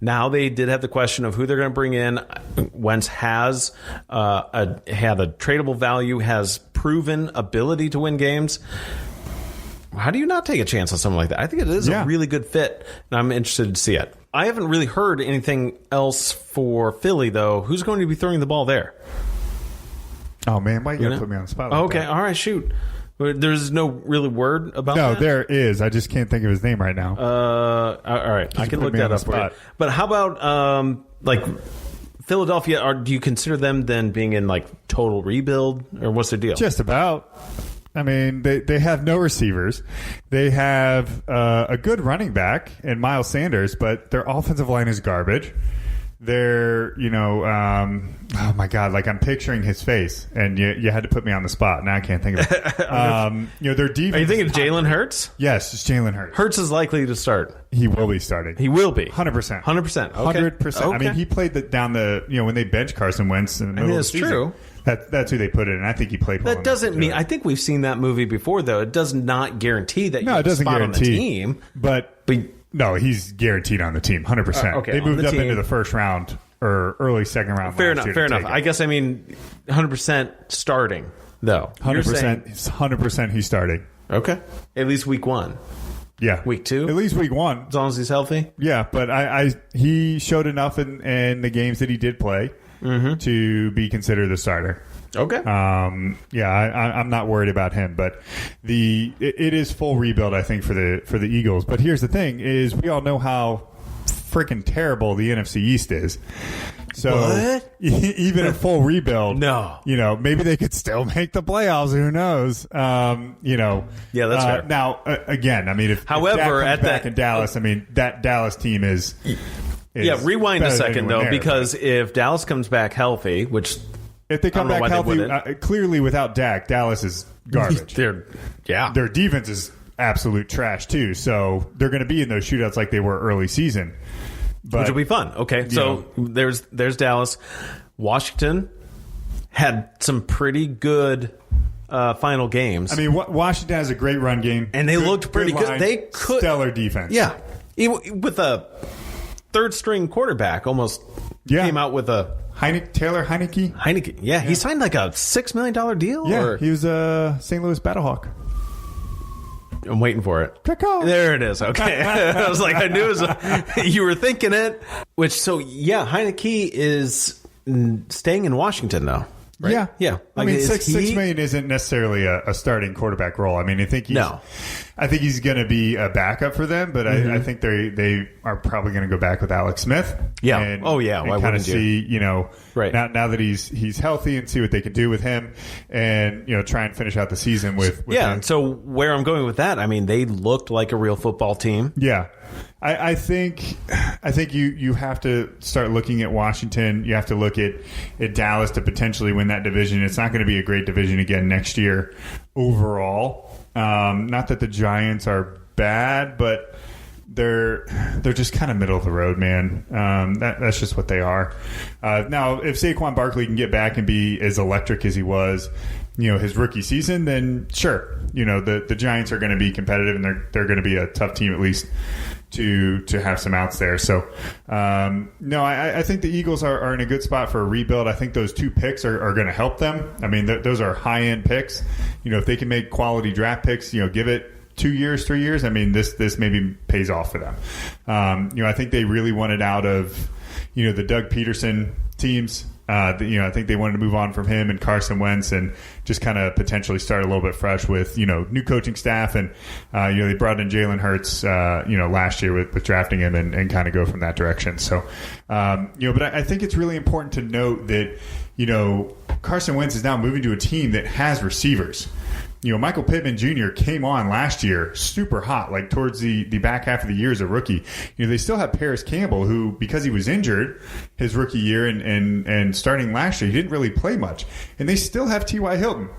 Now they did have the question of who they're going to bring in. Wentz has had a tradable value, has proven ability to win games. How do you not take a chance on something like that? I think it is a really good fit, and I'm interested to see it. I haven't really heard anything else for Philly, though. Who's going to be throwing the ball there? Oh, man, why you got to put me on the spot like that? All right, shoot. There's no really word about that? No, there is. I just can't think of his name right now. All right. I can look that up for you. But how about, Philadelphia? Do you consider them then being in, total rebuild? Or what's their deal? Just about. I mean, they have no receivers. They have a good running back in Miles Sanders, but their offensive line is garbage. They're, oh my God, I'm picturing his face, and you had to put me on the spot. Now I can't think of it. Their defense. Are you thinking of Jalen Hurts? Yes, it's Jalen Hurts. Hurts is likely to start. He will be starting. He will be. 100%. 100%. Okay. 100%. Okay. I mean, he played when they benched Carson Wentz in the middle of the season. True. That's who they put in, and I think he played well. That doesn't mean... I think we've seen that movie before, though. It does not guarantee that you're a spot on the team. But no, he's guaranteed on the team, 100%. Okay, they moved up into the first round or early second round. Fair enough. I guess 100% starting, though. 100% he's starting. Okay. At least week 1. Yeah. Week 2? At least week 1. As long as he's healthy? Yeah, but he showed enough in the games that he did play to be considered a starter. Okay. I'm not worried about him, but it is full rebuild, I think, for the Eagles. But here's the thing: is we all know how freaking terrible the NFC East is. So even a full rebuild, maybe they could still make the playoffs. Who knows? Yeah, that's fair. Now, again, if Dak comes back in Dallas, that Dallas team is rewind a second though, because if Dallas comes back healthy, which if they come back healthy, clearly without Dak, Dallas is garbage. Their defense is absolute trash too. So they're going to be in those shootouts like they were early season, which will be fun. Okay, so there's Dallas. Washington had some pretty good final games. Washington has a great run game, and they looked pretty good. They could stellar defense. Yeah, with a third string quarterback, almost came out with a. Taylor Heineke. Yeah, he signed like a $6 million deal? Yeah, he was a St. Louis Battlehawk. I'm waiting for it. There it is. Okay. I was like, I knew it was you were thinking it. Heineke is staying in Washington, though. Right? Yeah. $6 million isn't necessarily a starting quarterback role. I think he's going to be a backup for them, but I think they are probably going to go back with Alex Smith. Yeah. And, why kind of see, right. now that he's healthy and see what they can do with him, and try and finish out the season with him. And so where I'm going with that, they looked like a real football team. Yeah. I think you have to start looking at Washington. You have to look at Dallas to potentially win that division. It's not going to be a great division again next year overall. Not that the Giants are bad, but they're just kind of middle of the road, man. That's just what they are. Now, if Saquon Barkley can get back and be as electric as he was, his rookie season, then sure, the Giants are going to be competitive, and they're going to be a tough team at least to have some outs there. So, I think the Eagles are in a good spot for a rebuild. I think those 2 picks are going to help them. Those are high-end picks. If they can make quality draft picks, give it 2 years, 3 years, this maybe pays off for them. I think they really wanted out of, the Doug Peterson teams. I think they wanted to move on from him and Carson Wentz and just kind of potentially start a little bit fresh with, new coaching staff. And, they brought in Jalen Hurts, last year with drafting him and kind of go from that direction. So, but I think it's really important to note that, Carson Wentz is now moving to a team that has receivers. Michael Pittman Jr. came on last year super hot, towards the back half of the year as a rookie. They still have Paris Campbell, who, because he was injured his rookie year and starting last year, he didn't really play much. And they still have T.Y. Hilton.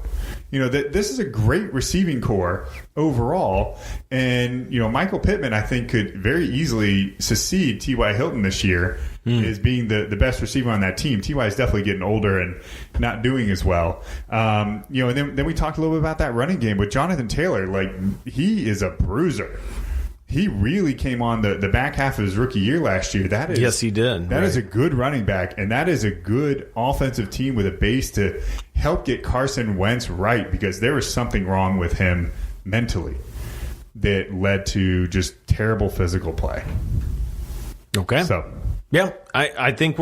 This is a great receiving core overall. And, Michael Pittman, I think, could very easily succeed T.Y. Hilton this year as being the best receiver on that team. T.Y. is definitely getting older and not doing as well. And then we talked a little bit about that running game with Jonathan Taylor. He is a bruiser. he really came on the back half of his rookie year last year. That is, yes, he did. That is a good running back, and that is a good offensive team with a base to help get Carson Wentz right, because there was something wrong with him mentally that led to just terrible physical play. Okay. So, yeah, I think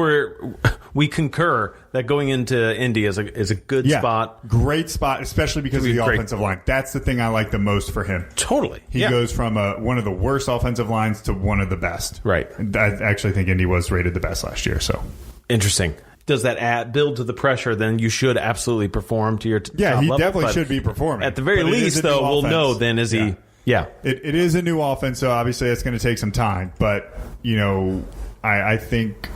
we concur that going into Indy is a good spot. Great spot, especially because of the offensive line. That's the thing I like the most for him. Totally. He goes from one of the worst offensive lines to one of the best. Right. I actually think Indy was rated the best last year. So interesting. Does that build to the pressure? Then you should absolutely perform to your top he level. definitely should be performing. At the very least, though, we'll know then is he... Yeah. It is a new offense, so obviously it's going to take some time. But, I think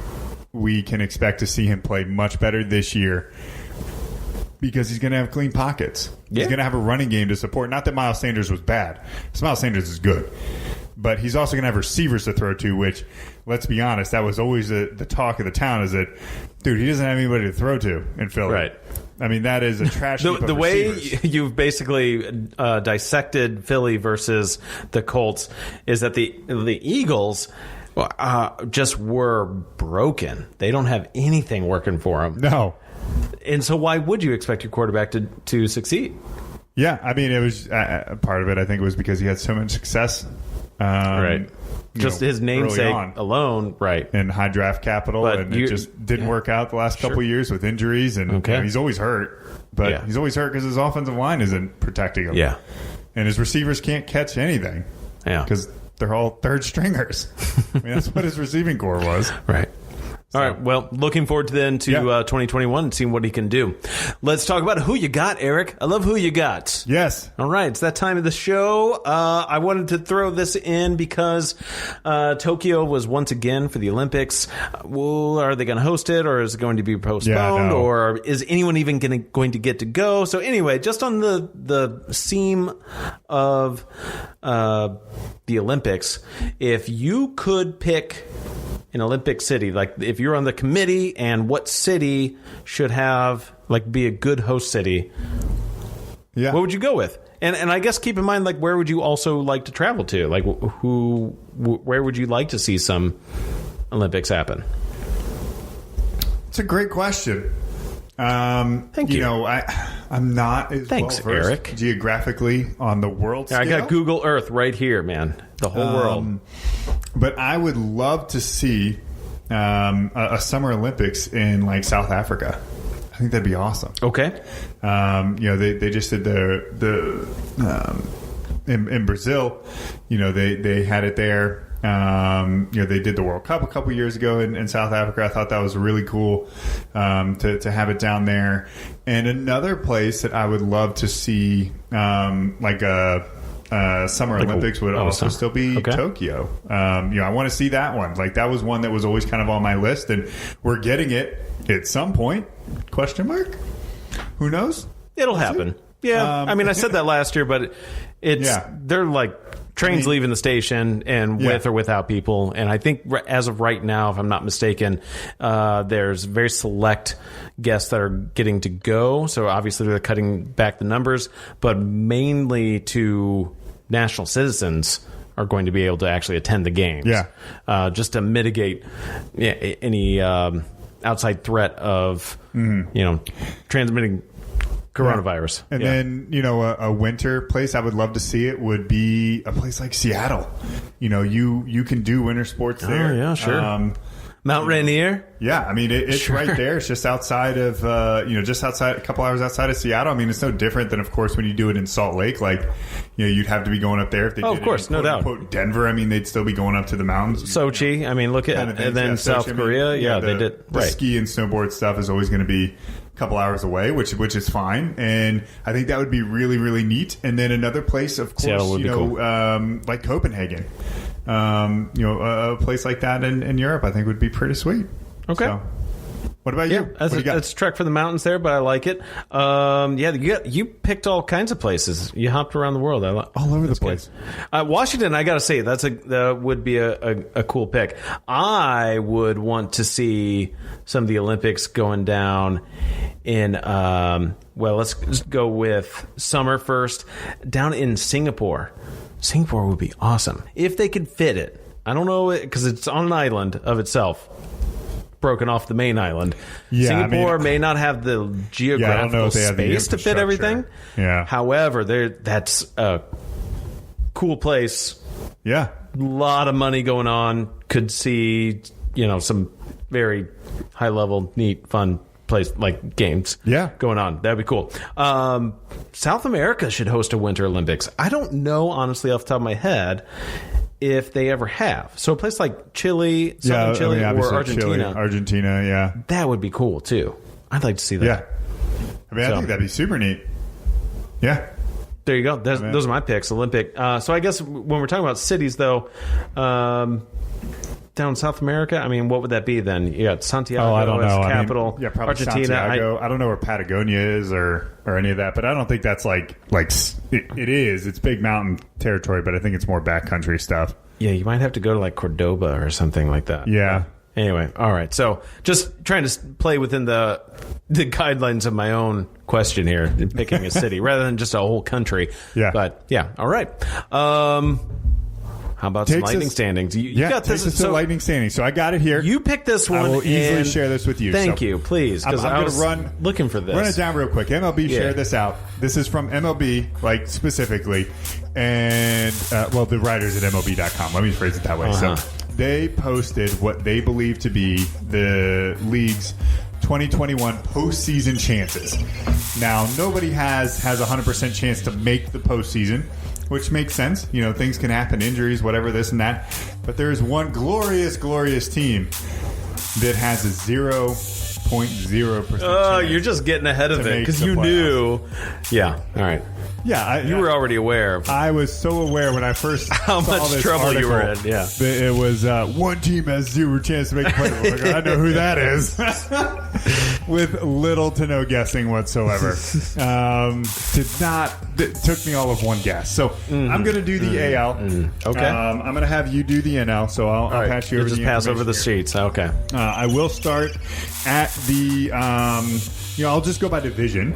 we can expect to see him play much better this year because he's going to have clean pockets. He's going to have a running game to support. Not that Miles Sanders was bad. Miles Sanders is good. But he's also going to have receivers to throw to, which, let's be honest, that was always the talk of the town is that, dude, he doesn't have anybody to throw to in Philly. Right. I mean, that is a trash heap of the way receivers. you've basically dissected Philly versus the Colts is that the Eagles just were broken. They don't have anything working for them. No. And so why would you expect your quarterback to succeed? Yeah, I mean, it was part of it, I think, was because he had so much success. Right. Just his namesake alone, right. And high draft capital, but and it just didn't work out the last couple of years with injuries. And he's always hurt, but he's always hurt because his offensive line isn't protecting him. Yeah. And his receivers can't catch anything. Yeah. Because they're all third stringers. I mean, that's what his receiving core was. Right. All right. Well, looking forward to 2021 and seeing what he can do. Let's talk about who you got, Eric. I love who you got. Yes. All right. It's that time of the show. I wanted to throw this in because Tokyo was once again for the Olympics. Well, are they going to host it, or is it going to be postponed, or is anyone even going to get to go? So anyway, just on the seam of the Olympics, if you could pick an Olympic city, like if you're on the committee and what city should have be a good host city, what would you go with? And I guess keep in mind, where would you also like to travel to? Where would you like to see some Olympics happen? It's a great question. Thank you. I'm not as well-versed Eric. Geographically on the world scale. I got Google Earth right here, man. The whole world. But I would love to see a Summer Olympics in South Africa. I think that'd be awesome. Okay. They just did in Brazil. They had it there. They did the World Cup a couple years ago in South Africa. I thought that was really cool to have it down there. And another place that I would love to see, Summer Olympics would also still be Tokyo. I want to see that one. That was one that was always kind of on my list, and we're getting it at some point. Question mark? Who knows? It'll happen. Yeah. I said that last year, but they're trains leaving the station and with or without people. And I think as of right now, if I'm not mistaken, there's very select guests that are getting to go. So obviously they're cutting back the numbers, but mainly to national citizens are going to be able to actually attend the games. Yeah. Just to mitigate any outside threat of, transmitting coronavirus. And then, a winter place I would love to see it would be a place like Seattle. You can do winter sports there. Oh, yeah, sure. Mount Rainier? Yeah, it's right there. It's just outside of, just outside, a couple hours outside of Seattle. It's no different than, of course, when you do it in Salt Lake. You'd have to be going up there if they did of course, it in, no doubt. Quote, Denver. They'd still be going up to the mountains. Sochi. Look at, and then South Korea. They did. The ski and snowboard stuff is always going to be a couple hours away, which is fine. And I think that would be really, really neat. And then another place, of course, cool. Like Copenhagen. A place like that in Europe, I think would be pretty sweet. Okay. So, what about you? That's a trek for the mountains there, but I like it. You picked all kinds of places. You hopped around the world. All over the place. Washington, I got to say, that would be a cool pick. I would want to see some of the Olympics going down in, let's just go with summer first, down in Singapore. Singapore would be awesome if they could fit it. I don't know, because it's on an island of itself, broken off the main island. Yeah, Singapore may not have the geographical space to fit everything. Yeah. However, that's a cool place. Yeah. A lot of money going on. Could see, some very high level, neat, fun place like games going on. That'd be cool. South America should host a Winter Olympics. I don't know, honestly, off the top of my head, if they ever have. So a place like Chile, Southern Chile, or Argentina. Chile, Argentina, yeah. That would be cool, too. I'd like to see that. Yeah. I think that'd be super neat. Yeah. There you go. Those are my picks, Olympic. So I guess when we're talking about cities, though, down in South America, what would that be then? You got Santiago I don't know. as capital. Probably Argentina. Santiago. I don't know where Patagonia is or any of that, but I don't think that's like it is. It's big mountain territory, but I think it's more backcountry stuff. Yeah, you might have to go to like Cordoba or something like that. Yeah. Anyway, all right. So just trying to play within the guidelines of my own question here, picking a city rather than just a whole country. Yeah. But yeah, all right. How about some lightning standings? You got this. So lightning standings. So I got it here. You picked this one. I will easily share this with you. Thank you, please. Because I was looking for this. Run it down real quick. MLB shared this out. This is from MLB, specifically, and the writers at MLB.com. Let me phrase it that way. So they posted what they believe to be the league's 2021 postseason chances. Now, nobody has 100% chance to make the postseason, which makes sense. Things can happen, injuries, whatever, this and that. But there is one glorious, glorious team that has a 0.0% chance. You're just getting ahead of it because you knew. Yeah, all right. Yeah, you were already aware. I was so aware when I first how saw much this trouble article, you were in. Yeah, that it was one team has 0 chance to make the playoffs. I know who that is, with little to no guessing whatsoever. It took me all of one guess. So I'm going to do the AL. Okay, I'm going to have you do the NL. So I'll pass you over. Just pass over the sheets. Okay. I will start at the. I'll just go by division,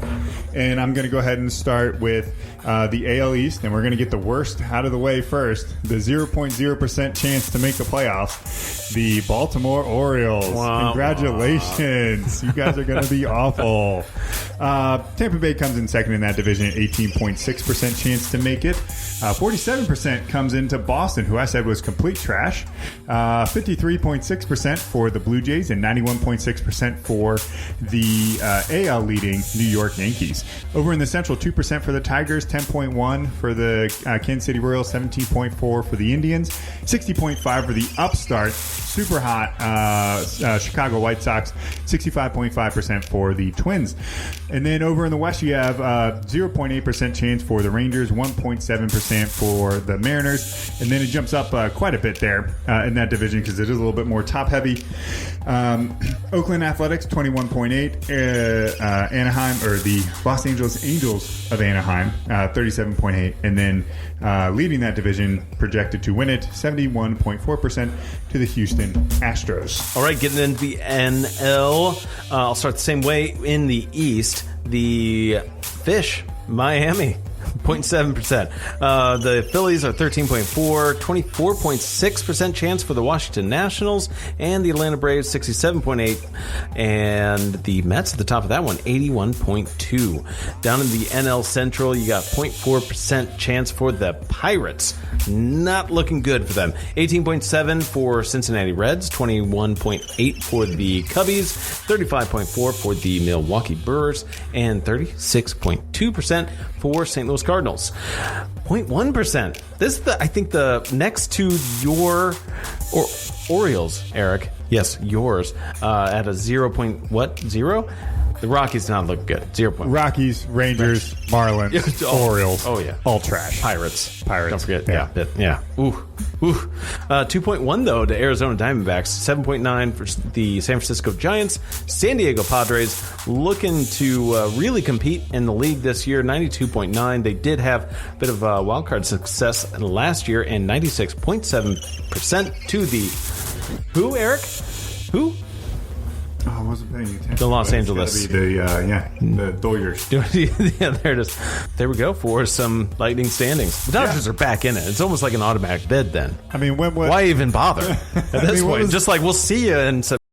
and I'm going to go ahead and start with the AL East, and we're going to get the worst out of the way first. The 0.0% chance to make the playoffs, the Baltimore Orioles. Wow. Congratulations. You guys are going to be awful. Tampa Bay comes in second in that division at 18.6% chance to make it. 47% comes into Boston, who I said was complete trash. 53.6% for the Blue Jays and 91.6% for the AL leading New York Yankees. Over in the Central, 2% for the Tigers, 10.1% for the Kansas City Royals, 17.4% for the Indians, 60.5% for the upstart, super hot Chicago White Sox, 65.5% for the Twins. And then over in the West, you have 0.8% chance for the Rangers, 1.7% for the Mariners, and then it jumps up quite a bit there in that division because it is a little bit more top-heavy. Oakland Athletics, 21.8%. Anaheim, or the Los Angeles Angels of Anaheim, 37.8%. And then leading that division, projected to win it, 71.4% to the Houston Astros. All right, getting into the NL. I'll start the same way. In the East, the Fish, Miami, 0.7%. The Phillies are 13.4%, 24.6% chance for the Washington Nationals, and the Atlanta Braves 67.8%, and the Mets at the top of that one, 81.2%. Down in the NL Central, you got 0.4% chance for the Pirates. Not looking good for them. 18.7% for Cincinnati Reds, 21.8% for the Cubbies, 35.4% for the Milwaukee Brewers, and 36.2% for St. Louis Cardinals. 0.1%. This is I think the next to your Orioles, Eric. Yes, yours. At a 0. The Rockies not look good. 0. Rockies, Rangers, Marlins, Orioles. Oh, yeah. All trash. Pirates. Don't forget. Yeah. Ooh. 2.1, though, to Arizona Diamondbacks. 7.9 for the San Francisco Giants. San Diego Padres looking to really compete in the league this year. 92.9. They did have a bit of wildcard success last year, and 96.7% to the... Who, Eric? Who? wasn't paying attention. The Los But Angeles. It's gotta be the Dodgers. Yeah, there we go for some lightning standings. The Dodgers are back in it. It's almost like an automatic bid then. I mean, Why even bother at this point? Just like, we'll see you in September.